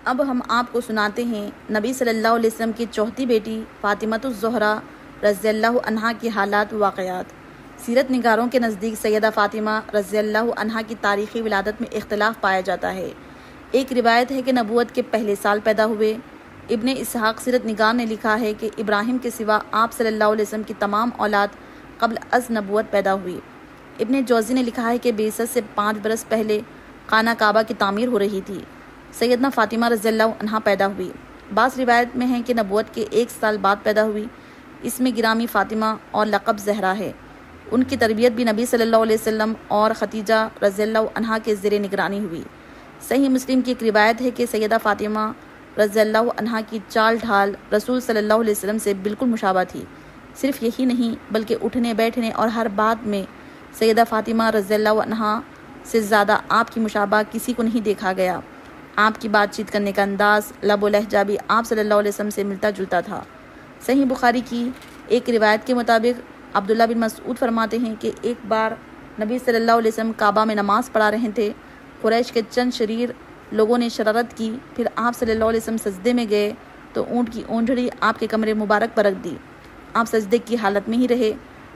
اب ہم آپ کو سناتے ہیں نبی صلی اللہ علیہ وسلم کی چوتھی بیٹی فاطمۃ الزہرا رضی اللہ عنہا کی حالات و واقعات۔ سیرت نگاروں کے نزدیک سیدہ فاطمہ رضی اللہ عنہا کی تاریخی ولادت میں اختلاف پایا جاتا ہے۔ ایک روایت ہے کہ نبوت کے پہلے سال پیدا ہوئے۔ ابن اسحاق سیرت نگار نے لکھا ہے کہ ابراہیم کے سوا آپ صلی اللہ علیہ وسلم کی تمام اولاد قبل از نبوت پیدا ہوئی۔ ابن جوزی نے لکھا ہے کہ بعثت سے 5 برس پہلے خانہ کعبہ کی تعمیر ہو رہی تھی۔ سیدنا فاطمہ رضی اللہ عنہا پیدا ہوئی۔ بعض روایت میں ہے کہ نبوت کے 1 سال بعد پیدا ہوئی۔ اس میں گرامی فاطمہ اور لقب زہرا ہے۔ ان کی تربیت بھی نبی صلی اللہ علیہ وسلم اور خدیجہ رضی اللہ عنہا کے زیر نگرانی ہوئی۔ صحیح مسلم کی ایک روایت ہے کہ سیدہ فاطمہ رضی اللہ عنہا کی چال ڈھال رسول صلی اللہ علیہ وسلم سے بالکل مشابہ تھی۔ صرف یہی نہیں بلکہ اٹھنے بیٹھنے اور ہر بات میں سیدہ فاطمہ رضی اللہ عنہا سے زیادہ آپ کی مشابہ کسی کو نہیں دیکھا گیا۔ آپ کی بات چیت کرنے کا انداز، لب و لہجہ بھی آپ صلی اللہ علیہ وسلم سے ملتا جلتا تھا۔ صحیح بخاری کی ایک روایت کے مطابق عبداللہ بن مسعود فرماتے ہیں کہ ایک بار نبی صلی اللہ علیہ وسلم کعبہ میں نماز پڑھا رہے تھے۔ قریش کے چند شریر لوگوں نے شرارت کی، پھر آپ صلی اللہ علیہ وسلم سجدے میں گئے تو اونٹ کی اونجھڑی آپ کے کمرے مبارک پر رکھ دی۔ آپ سجدے کی حالت میں ہی رہے۔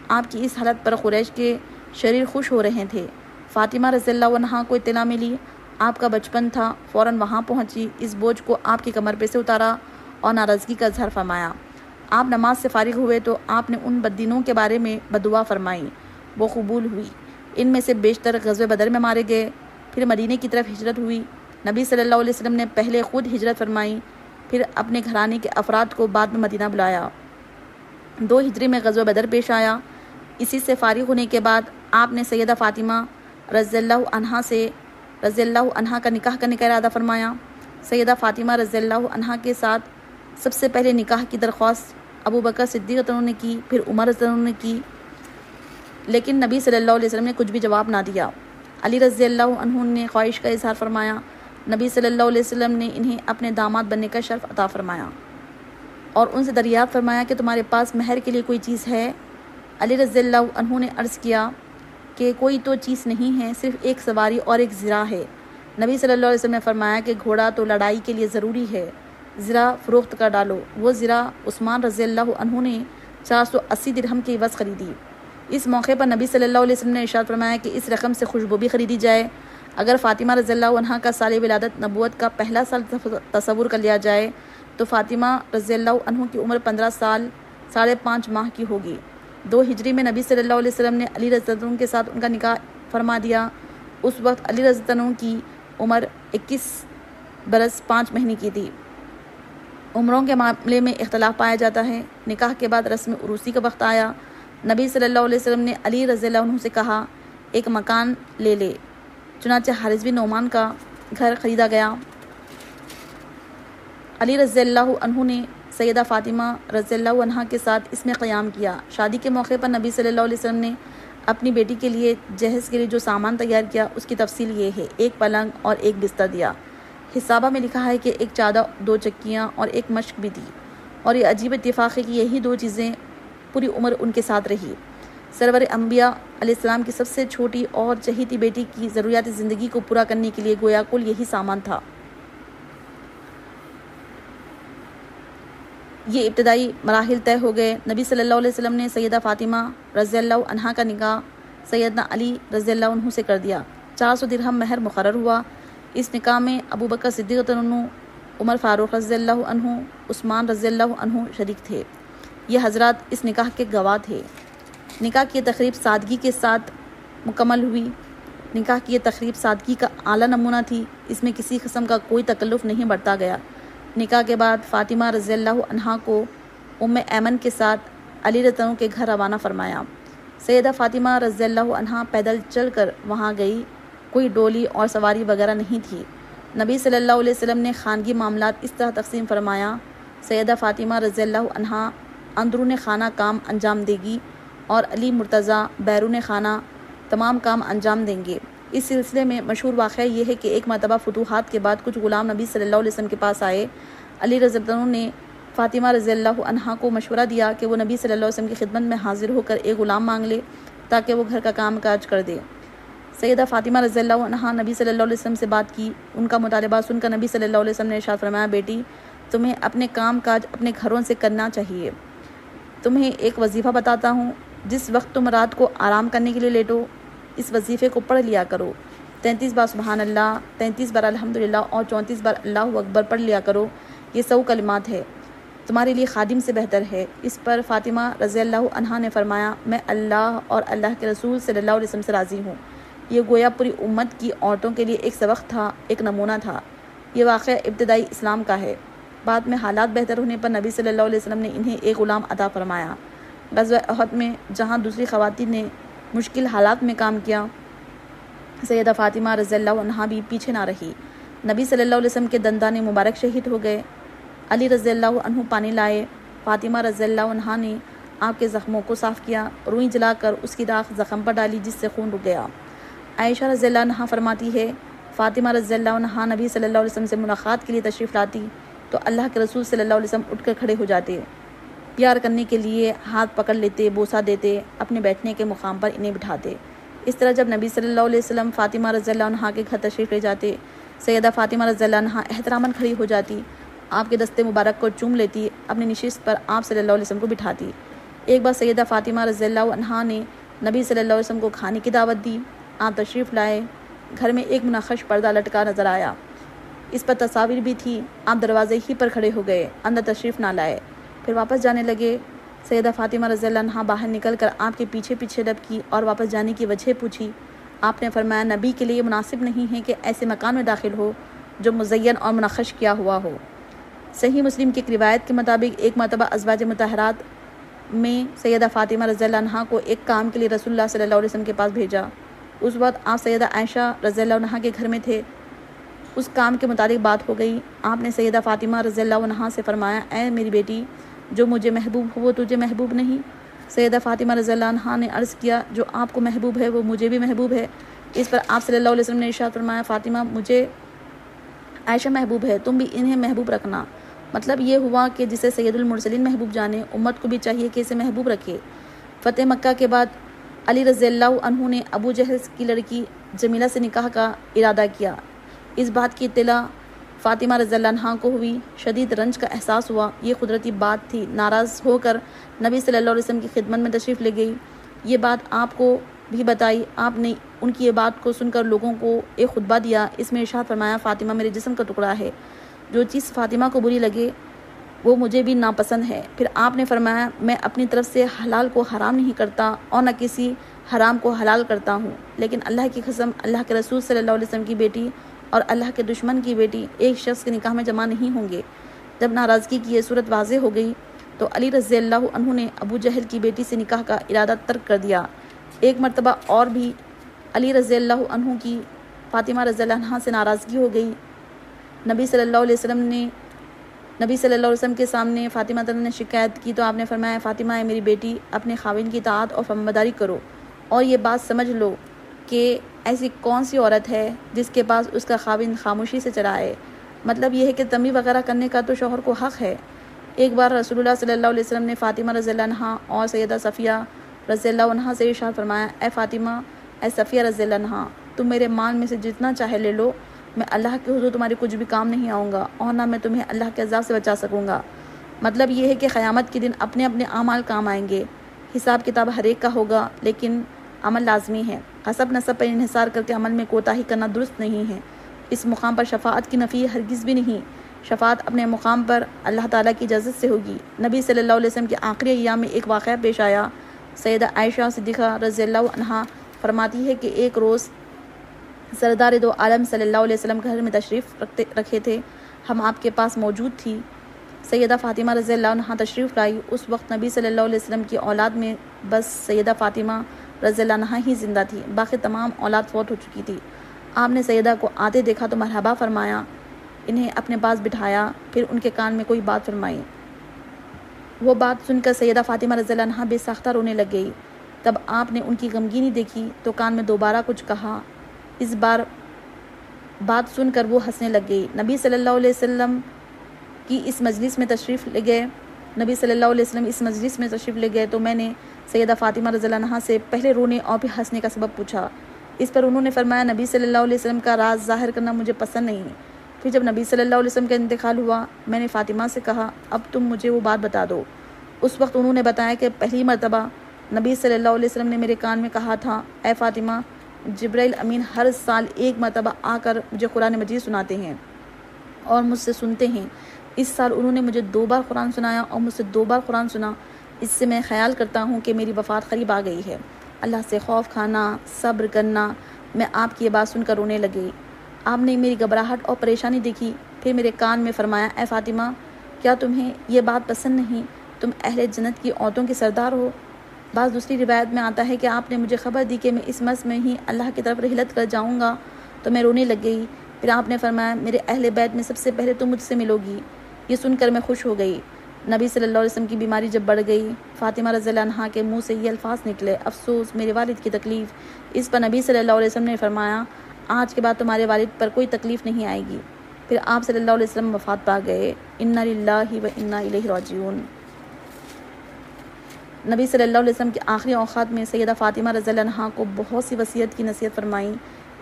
آپ کی اس حالت پر قریش کے شریر خوش ہو رہے تھے۔ فاطمہ رضی اللہ عنہا کو اطلاع ملی، آپ کا بچپن تھا، فوراً وہاں پہنچی، اس بوجھ کو آپ کی کمر پہ سے اتارا اور ناراضگی کا اظہار فرمایا۔ آپ نماز سے فارغ ہوئے تو آپ نے ان بددینوں کے بارے میں بددعا فرمائی، وہ قبول ہوئی۔ ان میں سے بیشتر غزوہ بدر میں مارے گئے۔ پھر مدینے کی طرف ہجرت ہوئی۔ نبی صلی اللہ علیہ وسلم نے پہلے خود ہجرت فرمائی، پھر اپنے گھرانے کے افراد کو بعد میں مدینہ بلایا۔ 2 ہجری میں غزوہ بدر پیش آیا۔ اسی سے فارغ ہونے کے بعد آپ نے سیدہ فاطمہ رضی اللہ عنہا کا نکاح کرنے کا ارادہ فرمایا۔ سیدہ فاطمہ رضی اللہ عنہا کے ساتھ سب سے پہلے نکاح کی درخواست ابو بکر صدیق رضی اللہ عنہ نے کی، پھر عمر رضی اللہ عنہ نے کی، لیکن نبی صلی اللہ علیہ وسلم نے کچھ بھی جواب نہ دیا۔ علی رضی اللہ عنہ نے خواہش کا اظہار فرمایا۔ نبی صلی اللہ علیہ وسلم نے انہیں اپنے داماد بننے کا شرف عطا فرمایا اور ان سے دریافت فرمایا کہ تمہارے پاس مہر کے لیے کوئی چیز ہے؟ علی رضی اللہ عنہ نے عرض کیا کہ کوئی تو چیز نہیں ہے، صرف ایک سواری اور ایک زرہ ہے۔ نبی صلی اللہ علیہ وسلم نے فرمایا کہ گھوڑا تو لڑائی کے لیے ضروری ہے، زرہ فروخت کر ڈالو۔ وہ زرہ عثمان رضی اللہ عنہ نے 480 درہم کی عوض خریدی۔ اس موقع پر نبی صلی اللہ علیہ وسلم نے ارشاد فرمایا کہ اس رقم سے خوشبو بھی خریدی جائے۔ اگر فاطمہ رضی اللہ عنہا کا سال ولادت نبوت کا پہلا سال تصور کر لیا جائے تو فاطمہ رضی اللہ عنہ کی عمر 15 سال 5.5 ماہ کی ہوگی۔ 2 ہجری میں نبی صلی اللہ علیہ وسلم نے علی رضی اللہ عنہ کے ساتھ ان کا نکاح فرما دیا۔ اس وقت علی رضی اللہ عنہ کی عمر 21 برس 5 مہینے کی تھی۔ عمروں کے معاملے میں اختلاف پایا جاتا ہے۔ نکاح کے بعد رسم عروسی کا وقت آیا۔ نبی صلی اللہ علیہ وسلم نے علی رضی اللہ عنہ سے کہا ایک مکان لے لے، چنانچہ حارث بن نعمان کا گھر خریدا گیا۔ علی رضی اللہ عنہ نے سیدہ فاطمہ رضی اللہ عنہا کے ساتھ اس میں قیام کیا۔ شادی کے موقع پر نبی صلی اللہ علیہ وسلم نے اپنی بیٹی کے لیے جہیز کے لیے جو سامان تیار کیا اس کی تفصیل یہ ہے: 1 پلنگ اور 1 بستر دیا۔ حسابہ میں لکھا ہے کہ 1 چادر، 2 چکیاں اور 1 مشق بھی دی، اور یہ عجیب اتفاق ہے کہ یہی 2 چیزیں پوری عمر ان کے ساتھ رہی۔ سرور انبیاء علیہ السلام کی سب سے چھوٹی اور چہیتی بیٹی کی ضروریات زندگی کو پورا کرنے کے لیے گویا کل یہی سامان تھا۔ یہ ابتدائی مراحل طے ہو گئے۔ نبی صلی اللہ علیہ وسلم نے سیدہ فاطمہ رضی اللہ عنہا کا نکاح سیدنا علی رضی اللہ عنہ سے کر دیا۔ 400 درہم مہر مقرر ہوا۔ اس نکاح میں ابو بکر صدیق رضی اللہ عنہ، عمر فاروق رضی اللہ عنہ، عثمان رضی اللہ عنہ شریک تھے۔ یہ حضرات اس نکاح کے گواہ تھے۔ نکاح کی تقریب سادگی کے ساتھ مکمل ہوئی۔ نکاح کی تقریب سادگی کا اعلیٰ نمونہ تھی۔ اس میں کسی قسم کا کوئی تکلف نہیں برتا گیا۔ نکاح کے بعد فاطمہ رضی اللہ عنہا کو ام ایمن کے ساتھ علی رضی اللہ عنہ کے گھر روانہ فرمایا۔ سیدہ فاطمہ رضی اللہ عنہا پیدل چل کر وہاں گئی، کوئی ڈولی اور سواری وغیرہ نہیں تھی۔ نبی صلی اللہ علیہ وسلم نے خانگی معاملات اس طرح تقسیم فرمایا: سیدہ فاطمہ رضی اللہ عنہا اندرون خانہ کام انجام دے گی اور علی مرتضیٰ بیرون خانہ تمام کام انجام دیں گے۔ اس سلسلے میں مشہور واقعہ یہ ہے کہ ایک مرتبہ فتوحات کے بعد کچھ غلام نبی صلی اللہ علیہ وسلم کے پاس آئے۔ علی رضی اللہ عنہ نے فاطمہ رضی اللہ عنہا کو مشورہ دیا کہ وہ نبی صلی اللہ علیہ وسلم کی خدمت میں حاضر ہو کر ایک غلام مانگ لے تاکہ وہ گھر کا کام کاج کر دے۔ سیدہ فاطمہ رضی اللہ عنہا نبی صلی اللہ علیہ وسلم سے بات کی۔ ان کا مطالبہ سن کر نبی صلی اللہ علیہ وسلم نے ارشاد فرمایا، بیٹی تمہیں اپنے کام کاج اپنے گھروں سے کرنا چاہیے۔ تمہیں ایک وظیفہ بتاتا ہوں، جس وقت تم رات کو آرام کرنے کے لیے لیٹو اس وظیفے کو پڑھ لیا کرو۔ 33 بار سبحان اللہ، 33 بار الحمدللہ اور 34 بار اللہ اکبر پڑھ لیا کرو۔ یہ 100 کلمات ہے، تمہارے لیے خادم سے بہتر ہے۔ اس پر فاطمہ رضی اللہ عنہا نے فرمایا، میں اللہ اور اللہ کے رسول صلی اللہ علیہ وسلم سے راضی ہوں۔ یہ گویا پوری امت کی عورتوں کے لیے ایک سبق تھا، ایک نمونہ تھا۔ یہ واقعہ ابتدائی اسلام کا ہے۔ بعد میں حالات بہتر ہونے پر نبی صلی اللہ علیہ وسلم نے انہیں ایک غلام عطا فرمایا۔ غزوہ احد میں جہاں دوسری خواتین نے مشکل حالات میں کام کیا، سیدہ فاطمہ رضی اللہ عنہا بھی پیچھے نہ رہی۔ نبی صلی اللہ علیہ وسلم کے دندان مبارک شہید ہو گئے۔ علی رضی اللہ عنہ پانی لائے۔ فاطمہ رضی اللہ عنہا نے آپ کے زخموں کو صاف کیا، روئی جلا کر اس کی راکھ زخم پر ڈالی جس سے خون رک گیا۔ عائشہ رضی اللہ عنہا فرماتی ہے، فاطمہ رضی اللہ عنہا نبی صلی اللہ علیہ وسلم سے ملاقات کے لیے تشریف لاتی تو اللہ کے رسول صلی اللہ علیہ وسلم اٹھ کر کھڑے ہو جاتے، پیار کرنے کے لیے ہاتھ پکڑ لیتے، بوسہ دیتے، اپنے بیٹھنے کے مقام پر انہیں بٹھاتے۔ اس طرح جب نبی صلی اللہ علیہ وسلم فاطمہ رضی اللہ عنہا کے گھر تشریف لے جاتے، سیدہ فاطمہ رضی اللہ عنہا احتراماً کھڑی ہو جاتی، آپ کے دستے مبارک کو چوم لیتی، اپنی نشست پر آپ صلی اللہ علیہ وسلم کو بٹھاتی۔ ایک بار سیدہ فاطمہ رضی اللہ عنہا نے نبی صلی اللہ علیہ وسلم کو کھانے کی دعوت دی۔ آپ تشریف لائے، گھر میں ایک منقش پردہ لٹکا نظر آیا، اس پر تصاویر بھی تھی۔ آپ دروازے ہی پر کھڑے ہو گئے، اندر تشریف نہ لائے، پھر واپس جانے لگے۔ سیدہ فاطمہ رضی اللہ عنہا باہر نکل کر آپ کے پیچھے پیچھے لپکی اور واپس جانے کی وجہ پوچھی۔ آپ نے فرمایا، نبی کے لیے مناسب نہیں ہے کہ ایسے مکان میں داخل ہو جو مزین اور منقش کیا ہوا ہو۔ صحیح مسلم کی ایک روایت کے مطابق ایک مرتبہ ازواج مطہرات میں سیدہ فاطمہ رضی اللہ عنہا کو ایک کام کے لیے رسول اللہ صلی اللہ علیہ وسلم کے پاس بھیجا۔ اس وقت آپ سیدہ عائشہ رضی اللہ عنہا کے گھر میں تھے۔ اس کام کے متعلق بات ہو گئی۔ آپ نے سیدہ فاطمہ رضی اللہ عنہا سے فرمایا، اے میری بیٹی، جو مجھے محبوب ہو وہ تجھے محبوب نہیں؟ سیدہ فاطمہ رضی اللہ عنہا نے عرض کیا، جو آپ کو محبوب ہے وہ مجھے بھی محبوب ہے۔ اس پر آپ صلی اللہ علیہ وسلم نے ارشاد فرمایا، فاطمہ، مجھے عائشہ محبوب ہے، تم بھی انہیں محبوب رکھنا۔ مطلب یہ ہوا کہ جسے سید المرسلین محبوب جانے، امت کو بھی چاہیے کہ اسے محبوب رکھے۔ فتح مکہ کے بعد علی رضی اللہ عنہ نے ابو جہل کی لڑکی جمیلہ سے نکاح کا ارادہ کیا۔ اس بات کی اطلاع فاطمہ رضی اللہ عنہا کو ہوئی، شدید رنج کا احساس ہوا۔ یہ قدرتی بات تھی۔ ناراض ہو کر نبی صلی اللہ علیہ وسلم کی خدمت میں تشریف لے گئی، یہ بات آپ کو بھی بتائی۔ آپ نے ان کی یہ بات کو سن کر لوگوں کو ایک خطبہ دیا۔ اس میں ارشاد فرمایا، فاطمہ میرے جسم کا ٹکڑا ہے، جو چیز فاطمہ کو بری لگے وہ مجھے بھی ناپسند ہے۔ پھر آپ نے فرمایا، میں اپنی طرف سے حلال کو حرام نہیں کرتا اور نہ کسی حرام کو حلال کرتا ہوں، لیکن اللہ کی قسم، اللہ کے رسول صلی اللہ علیہ وسلم کی بیٹی اور اللہ کے دشمن کی بیٹی ایک شخص کے نکاح میں جمع نہیں ہوں گے۔ جب ناراضگی کی یہ صورت واضح ہو گئی تو علی رضی اللہ عنہ نے ابو جہل کی بیٹی سے نکاح کا ارادہ ترک کر دیا۔ ایک مرتبہ اور بھی علی رضی اللہ عنہ کی فاطمہ رضی اللہ عنہا سے ناراضگی ہو گئی۔ نبی صلی اللہ علیہ وسلم کے سامنے فاطمہ نے شکایت کی تو آپ نے فرمایا، فاطمہ ہے میری بیٹی، اپنے خاوند کی اطاعت اور فرمانبرداری کرو، اور یہ بات سمجھ لو کہ ایسی کون سی عورت ہے جس کے پاس اس کا خاوند خاموشی سے چلا ہے۔ مطلب یہ ہے کہ تنبیہ وغیرہ کرنے کا تو شوہر کو حق ہے۔ ایک بار رسول اللہ صلی اللہ علیہ وسلم نے فاطمہ رضی اللہ عنہا اور سیدہ صفیہ رضی اللہ عنہا سے ارشاد فرمایا، اے فاطمہ، اے صفیہ رضی اللہ عنہا، تم میرے مال میں سے جتنا چاہے لے لو، میں اللہ کے حضور تمہارے کچھ بھی کام نہیں آؤں گا اور نہ میں تمہیں اللہ کے عذاب سے بچا سکوں گا۔ مطلب یہ ہے کہ قیامت کے دن اپنے اپنے اعمال کام آئیں گے، حساب کتاب ہر ایک کا ہوگا، لیکن عمل لازمی ہے۔ حسب نسب پر انحصار کر کے عمل میں کوتاہی کرنا درست نہیں ہے۔ اس مقام پر شفاعت کی نفی ہرگز بھی نہیں۔ شفاعت اپنے مقام پر اللہ تعالیٰ کی اجازت سے ہوگی۔ نبی صلی اللہ علیہ وسلم کے آخری ایام میں ایک واقعہ پیش آیا۔ سیدہ عائشہ صدیقہ رضی اللہ عنہا فرماتی ہے کہ ایک روز سردار دو عالم صلی اللہ علیہ وسلم گھر میں تشریف رکھے تھے، ہم آپ کے پاس موجود تھی۔ سیدہ فاطمہ رضی اللہ عنہا تشریف لائی۔ اس وقت نبی صلی اللہ علیہ وسلم کی اولاد میں بس سیدہ فاطمہ رضی اللہ عنہا ہی زندہ تھی، باقی تمام اولاد فوت ہو چکی تھی۔ آپ نے سیدہ کو آتے دیکھا تو مرحبا فرمایا، انہیں اپنے پاس بٹھایا، پھر ان کے کان میں کوئی بات فرمائی۔ وہ بات سن کر سیدہ فاطمہ رضی اللہ عنہا بے ساختہ رونے لگ گئی۔ تب آپ نے ان کی غمگینی دیکھی تو کان میں دوبارہ کچھ کہا۔ اس بار بات سن کر وہ ہنسنے لگ گئی۔ نبی صلی اللہ علیہ وسلم کی اس مجلس میں تشریف لے گئے تو میں نے سیدہ فاطمہ رضی اللہ عنہا سے پہلے رونے اور پھر ہنسنے کا سبب پوچھا۔ اس پر انہوں نے فرمایا نبی صلی اللہ علیہ وسلم کا راز ظاہر کرنا مجھے پسند نہیں۔ پھر جب نبی صلی اللہ علیہ وسلم کا انتقال ہوا میں نے فاطمہ سے کہا اب تم مجھے وہ بات بتا دو۔ اس وقت انہوں نے بتایا کہ پہلی مرتبہ نبی صلی اللہ علیہ وسلم نے میرے کان میں کہا تھا اے فاطمہ جبرائیل امین ہر سال ایک مرتبہ آ کر مجھے قرآن مجید سناتے ہیں اور مجھ سے سنتے ہیں۔ اس سال انہوں نے مجھے 2 بار قرآن سنایا اور مجھ سے 2 بار قرآن سنا۔ اس سے میں خیال کرتا ہوں کہ میری وفات قریب آ گئی ہے۔ اللہ سے خوف کھانا، صبر کرنا۔ میں آپ کی یہ بات سن کر رونے لگی۔ آپ نے میری گھبراہٹ اور پریشانی دیکھی، پھر میرے کان میں فرمایا اے فاطمہ کیا تمہیں یہ بات پسند نہیں؟ تم اہل جنت کی عورتوں کے سردار ہو۔ بعض دوسری روایت میں آتا ہے کہ آپ نے مجھے خبر دی کہ میں اس مرض میں ہی اللہ کی طرف رحلت کر جاؤں گا تو میں رونے لگ گئی۔ پھر آپ نے فرمایا میرے اہل بیت میں سب سے پہلے تم مجھ سے ملو گی۔ یہ سن کر میں خوش ہو گئی۔ نبی صلی اللہ علیہ وسلم کی بیماری جب بڑھ گئی، فاطمہ رضی اللہ عنہا کے منہ سے یہ الفاظ نکلے افسوس میرے والد کی تکلیف۔ اس پر نبی صلی اللہ علیہ وسلم نے فرمایا آج کے بعد تمہارے والد پر کوئی تکلیف نہیں آئے گی۔ پھر آپ صلی اللہ علیہ وسلم وفات پا گئے۔ انا للہ و انا الیہ راجعون۔ نبی صلی اللہ علیہ وسلم کے آخری اوقات میں سیدہ فاطمہ رضی اللہ عنہا کو بہت سی وصیت کی نصیحت فرمائیں۔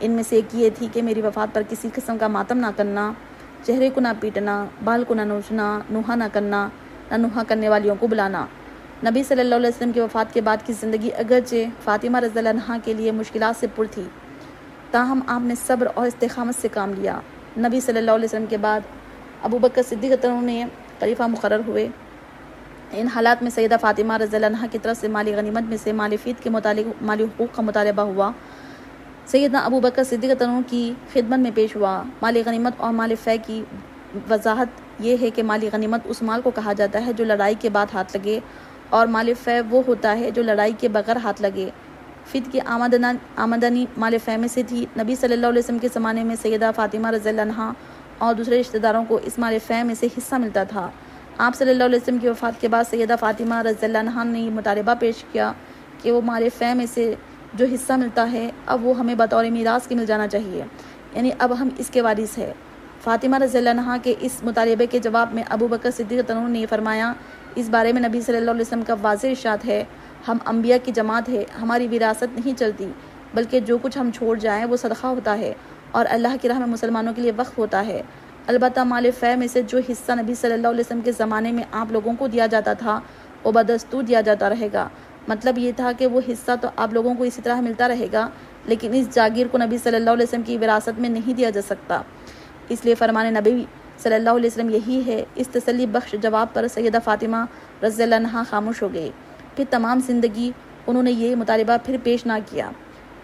ان میں سے ایک یہ تھی کہ میری وفات پر کسی قسم کا ماتم نہ کرنا، چہرے کو نہ پیٹنا، بال کو نہ نوچنا، نوحہ نہ کرنا، نہ نوحہ کرنے والیوں کو بلانا۔ نبی صلی اللہ علیہ وسلم کی وفات کے بعد کی زندگی اگرچہ فاطمہ رضی اللہ عنہا کے لیے مشکلات سے پر تھی، تاہم آپ نے صبر اور استقامت سے کام لیا۔ نبی صلی اللہ علیہ وسلم کے بعد ابو بکر صدیق نے خلیفہ مقرر ہوئے۔ ان حالات میں سیدہ فاطمہ رضی اللہ عنہا کی طرف سے مالی غنیمت میں سے مال فید کے متعلق مالی حقوق کا مطالبہ ہوا۔ سیدنا ابو بکر صدیق کی خدمت میں پیش ہوا۔ مالی غنیمت اور مال فے کی وضاحت یہ ہے کہ مالی غنیمت اس مال کو کہا جاتا ہے جو لڑائی کے بعد ہاتھ لگے، اور مال فے وہ ہوتا ہے جو لڑائی کے بغیر ہاتھ لگے۔ فید کی آمدنی مال فے میں سے تھی۔ نبی صلی اللہ علیہ وسلم کے زمانے میں سیدہ فاطمہ رضی اللہ عنہا اور دوسرے رشتہ داروں کو اس مال فے میں سے حصہ ملتا تھا۔ آپ صلی اللہ علیہ وسلم کی وفات کے بعد سیدہ فاطمہ رضی اللہ عنہا نے یہ مطالبہ پیش کیا کہ وہ مال فے میں سے جو حصہ ملتا ہے اب وہ ہمیں بطور میراث کے مل جانا چاہیے، یعنی اب ہم اس کے وارث ہیں۔ فاطمہ رضی اللہ عنہا کے اس مطالبے کے جواب میں ابو بکر صدیق نے فرمایا اس بارے میں نبی صلی اللہ علیہ وسلم کا واضح ارشاد ہے ہم انبیاء کی جماعت ہے، ہماری وراثت نہیں چلتی بلکہ جو کچھ ہم چھوڑ جائیں وہ صدقہ ہوتا ہے اور اللہ کی راہ میں مسلمانوں کے لیے وقف ہوتا ہے۔ البتہ مال فے میں سے جو حصہ نبی صلی اللہ علیہ وسلم کے زمانے میں آپ لوگوں کو دیا جاتا تھا وہ بدستور دیا جاتا رہے گا۔ مطلب یہ تھا کہ وہ حصہ تو آپ لوگوں کو اسی طرح ملتا رہے گا، لیکن اس جاگیر کو نبی صلی اللہ علیہ وسلم کی وراثت میں نہیں دیا جا سکتا۔ اس لیے فرمان نبی صلی اللہ علیہ وسلم یہی ہے۔ اس تسلی بخش جواب پر سیدہ فاطمہ رضی اللہ عنہا خاموش ہو گئی۔ پھر تمام زندگی انہوں نے یہ مطالبہ پھر پیش نہ کیا۔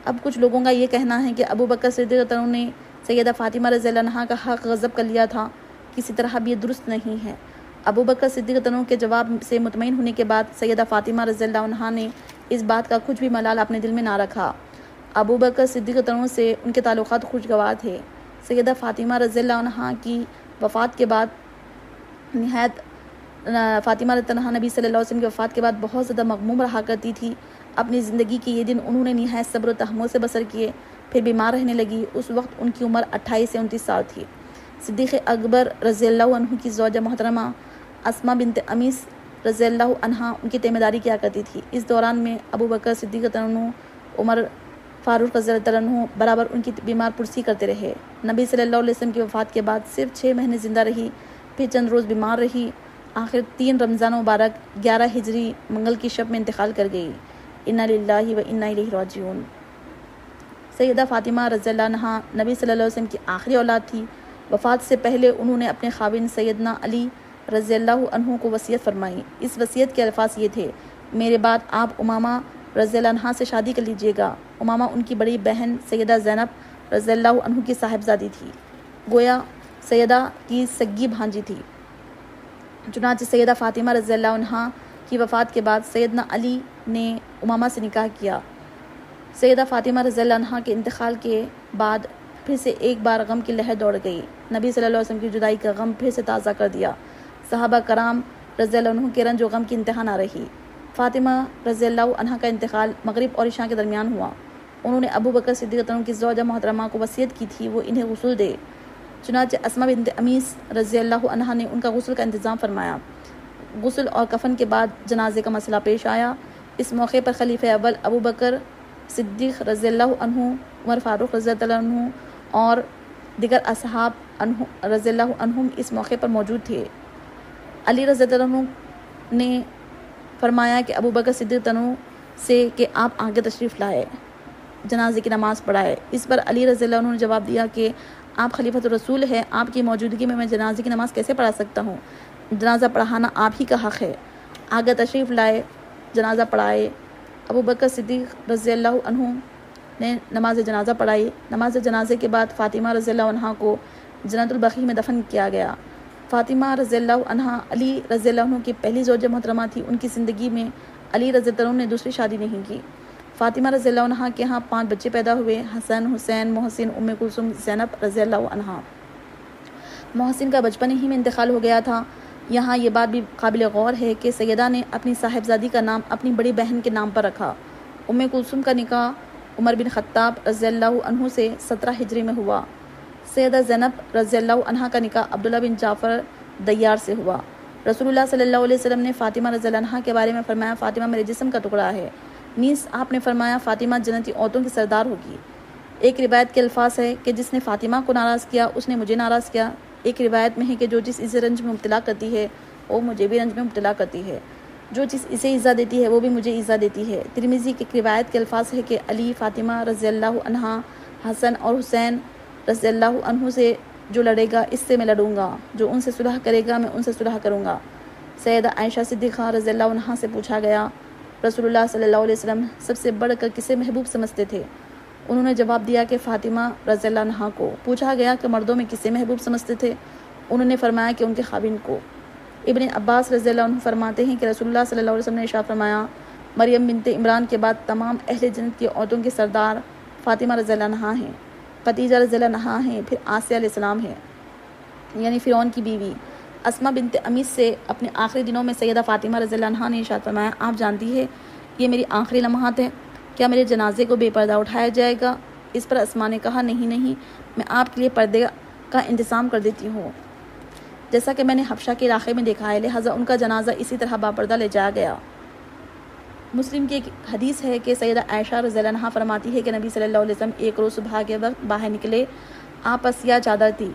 اب کچھ لوگوں کا یہ کہنا ہے کہ ابو بکر صدیق نے سیدہ فاطمہ رضی اللہ عنہا کا حق غصب کر لیا تھا، کسی طرح بھی یہ درست نہیں ہے۔ ابو بکر صدیق کے جواب سے مطمئن ہونے کے بعد سیدہ فاطمہ رضی اللہ عنہا نے اس بات کا کچھ بھی ملال اپنے دل میں نہ رکھا۔ ابو بکر صدیق سے ان کے تعلقات خوشگوار تھے۔ سیدہ فاطمہ رضی اللہ عنہا کی وفات کے بعد فاطمہ رضی اللہ عنہا نبی صلی اللہ علیہ وسلم کی وفات کے بعد بہت زیادہ مغموم رہا کرتی تھی۔ اپنی زندگی کے یہ دن انہوں نے نہایت صبر و تحمل سے بسر کیے، پھر بیمار رہنے لگی۔ اس وقت ان کی عمر 28 سے 29 سال تھی۔ صدیق اکبر رضی اللہ عنہ کی زوجہ محترمہ اسماء بنت امیس رضی اللہ عنہا ان کی تیمہ داری کیا کرتی تھی۔ اس دوران میں ابو بکر صدیق عمر فاروق رضی اللہ عنہ برابر ان کی بیمار پرسی کرتے رہے۔ نبی صلی اللہ علیہ وسلم کی وفات کے بعد صرف 6 مہینے زندہ رہی، پھر چند روز بیمار رہی، آخر 3 رمضان مبارک 11 ہجری منگل کی شب میں انتقال کر گئی۔ انا للہ و انا الیہ راجعون۔ سیدہ فاطمہ رضی اللہ عنہا نبی صلی اللہ علیہ وسلم کی آخری اولاد تھی۔ وفات سے پہلے انہوں نے اپنے خاوند سیدنا علی رضی اللہ عنہ کو وصیت فرمائی۔ اس وصیت کے الفاظ یہ تھے میرے بعد آپ امامہ رضی اللہ عنہا سے شادی کر لیجیے گا۔ امامہ ان کی بڑی بہن سیدہ زینب رضی اللہ عنہ کی صاحبزادی تھی، گویا سیدہ کی سگی بھانجی تھی۔ چنانچہ سیدہ فاطمہ رضی اللہ عنہا کی وفات کے بعد سیدنا علی نے امامہ سے نکاح کیا۔ سیدہ فاطمہ رضی اللہ عنہا کے انتقال کے بعد پھر سے ایک بار غم کی لہر دوڑ گئی۔ نبی صلی اللہ علیہ وسلم کی جدائی کا غم پھر سے تازہ کر دیا۔ صحابہ کرام رضی اللہ عنہ کے رنج و غم کی انتہا نہ رہی۔ فاطمہ رضی اللہ عنہا کا انتقال مغرب اور عشاء کے درمیان ہوا۔ انہوں نے ابو بکر صدیق کی زوجہ محترمہ کو وصیت کی تھی وہ انہیں غسل دے۔ چنانچہ اسماء بنت امیس رضی اللہ عنہا نے ان کا غسل کا انتظام فرمایا۔ غسل اور کفن کے بعد جنازے کا مسئلہ پیش آیا۔ اس موقع پر خلیفہ اول ابو بکر صدیق رضی اللہ عنہ، عمر فاروق رضی اللہ عنہ اور دیگر اصحاب رضی اللہ عنہم اس موقع پر موجود تھے۔ علی رضی اللہ عنہ نے فرمایا کہ ابو بکر صدیق تنو سے کہ آپ آگے تشریف لائے، جنازے کی نماز پڑھائے۔ اس پر علی رضی اللہ عنہ نے جواب دیا کہ آپ خلیفۃ الرسول ہیں، آپ کی موجودگی میں جنازے کی نماز کیسے پڑھا سکتا ہوں؟ جنازہ پڑھانا آپ ہی کا حق ہے۔ آگے تشریف لائے، جنازہ پڑھائے۔ ابو بکر صدیق رضی اللہ عنہ نے نماز جنازہ پڑھائی۔ نماز جنازے کے بعد فاطمہ رضی اللہ عنہ کو جنت البقیع میں دفن کیا گیا۔ فاطمہ رضی اللہ عنہ علی رضی اللہ عنہ کی پہلی زوجہ محترمہ تھی۔ ان کی زندگی میں علی رضی اللہ عنہ نے دوسری شادی نہیں کی۔ فاطمہ رضی اللہ عنہ کے ہاں 5 بچے پیدا ہوئے: حسن، حسین، محسن، ام کلثوم، زینب رضی اللہ عنہ۔ محسن کا بچپن ہی میں انتقال ہو گیا تھا۔ یہاں یہ بات بھی قابل غور ہے کہ سیدہ نے اپنی صاحبزادی کا نام اپنی بڑی بہن کے نام پر رکھا۔ ام کلثوم کا نکاح عمر بن خطاب رضی اللہ عنہ سے 17 ہجری میں ہوا۔ سیدہ زینب رضی اللہ عنہ کا نکاح عبداللہ بن جعفر دیار سے ہوا۔ رسول اللہ صلی اللہ علیہ وسلم نے فاطمہ رضی اللہ عنہ کے بارے میں فرمایا، فاطمہ میرے جسم کا ٹکڑا ہے۔ نیز آپ نے فرمایا، فاطمہ جنتی عورتوں کی سردار ہوگی۔ ایک روایت کے الفاظ ہے کہ جس نے فاطمہ کو ناراض کیا اس نے مجھے ناراض کیا۔ ایک روایت میں ہے کہ جو چیز اسے رنج میں مبتلا کرتی ہے وہ مجھے بھی رنج میں مبتلا کرتی ہے، جو چیز اسے ایذا دیتی ہے وہ بھی مجھے ایذا دیتی ہے۔ ترمذی کی ایک روایت کے الفاظ ہے کہ علی، فاطمہ رضی اللہ عنہ، حسن اور حسین رضی اللہ عنہ سے جو لڑے گا اس سے میں لڑوں گا، جو ان سے صلح کرے گا میں ان سے صلح کروں گا۔ سیدہ عائشہ صدیقہ رضی اللہ عنہ سے پوچھا گیا، رسول اللہ صلی اللہ علیہ وسلم سب سے بڑھ کر کسے محبوب سمجھتے تھے؟ انہوں نے جواب دیا کہ فاطمہ رضی اللہ عنہ کو۔ پوچھا گیا کہ مردوں میں کسے محبوب سمجھتے تھے؟ انہوں نے فرمایا کہ ان کے خاوند کو۔ ابن عباس رضی اللہ عنہ فرماتے ہیں کہ رسول اللہ صلی اللہ علیہ وسلم نے ارشاد فرمایا، مریم بنت عمران کے بعد تمام اہل جنت کی عورتوں کی سردار فاطمہ رضی اللہ عنہ ہیں، خدیجہ رضی اللہ عنہ ہیں، پھر آسیہ علیہ السلام ہے، یعنی فرعون کی بیوی۔ اسما بنت امیس سے اپنے آخری دنوں میں سیدہ فاطمہ رضی اللہ عنہ نے ارشاد فرمایا، آپ جانتی ہے یہ میری آخری لمحات ہیں، کیا میرے جنازے کو بے پردہ اٹھایا جائے گا؟ اس پر اسما نے کہا، نہیں، میں آپ کے لیے پردے کا انتظام کر دیتی ہوں، جیسا کہ میں نے حبشہ کے علاقے میں دیکھا ہے، لہٰذا ان کا جنازہ اسی طرح باپردہ لے جایا گیا۔ مسلم کی ایک حدیث ہے کہ سیدہ عائشہ رضی اللہ عنہ فرماتی ہے کہ نبی صلی اللہ علیہ وسلم ایک روز صبح کے وقت باہر نکلے، آپ پر سیاہ چادر تھی۔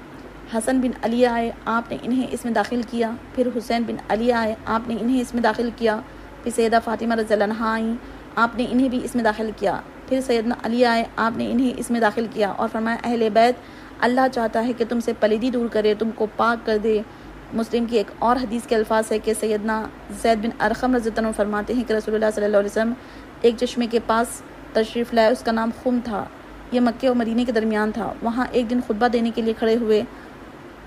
حسن بن علی آئے، آپ نے انہیں اس میں داخل کیا، پھر حسین بن علی آئے، آپ نے انہیں اس میں داخل کیا، پھر سیدہ فاطمہ رضی اللہ عنہ آئیں، آپ نے انہیں بھی اس میں داخل کیا، پھر سیدنا علی آئے، آپ نے انہیں اس میں داخل کیا اور فرمایا، اہل بیت، اللہ چاہتا ہے کہ تم سے پلیدی دور کرے، تم کو پاک کر دے۔ مسلم کی ایک اور حدیث کے الفاظ ہے کہ سیدنا زید بن ارقم رضی اللہ عنہ فرماتے ہیں کہ رسول اللہ صلی اللہ علیہ وسلم ایک چشمے کے پاس تشریف لائے، اس کا نام خم تھا، یہ مکہ اور مدینے کے درمیان تھا۔ وہاں ایک دن خطبہ دینے کے لیے کھڑے ہوئے،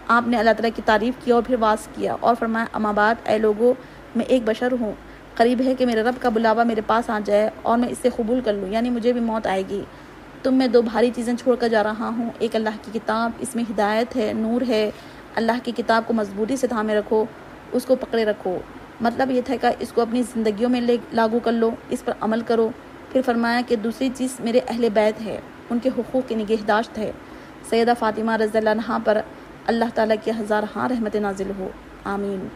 آپ نے اللہ تعالیٰ کی تعریف کی اور پھر واعظ کیا اور فرمایا، اما بعد، اے لوگو، میں ایک بشر ہوں، قریب ہے کہ میرے رب کا بلاوا میرے پاس آ جائے اور میں اس سے قبول کر لوں، یعنی مجھے بھی موت آئے گی۔ تم میں 2 بھاری چیزیں چھوڑ کر جا رہا ہوں، ایک اللہ کی کتاب، اس میں ہدایت ہے، نور ہے، اللہ کی کتاب کو مضبوطی سے تھامے رکھو، اس کو پکڑے رکھو، مطلب یہ تھا کہ اس کو اپنی زندگیوں میں لاگو کر لو، اس پر عمل کرو۔ پھر فرمایا کہ دوسری چیز میرے اہل بیت ہے، ان کے حقوق کی نگہداشت ہے۔ سیدہ فاطمہ رضی اللہ عنہا پر اللہ تعالیٰ کی ہزارہا رحمت نازل ہو، آمین۔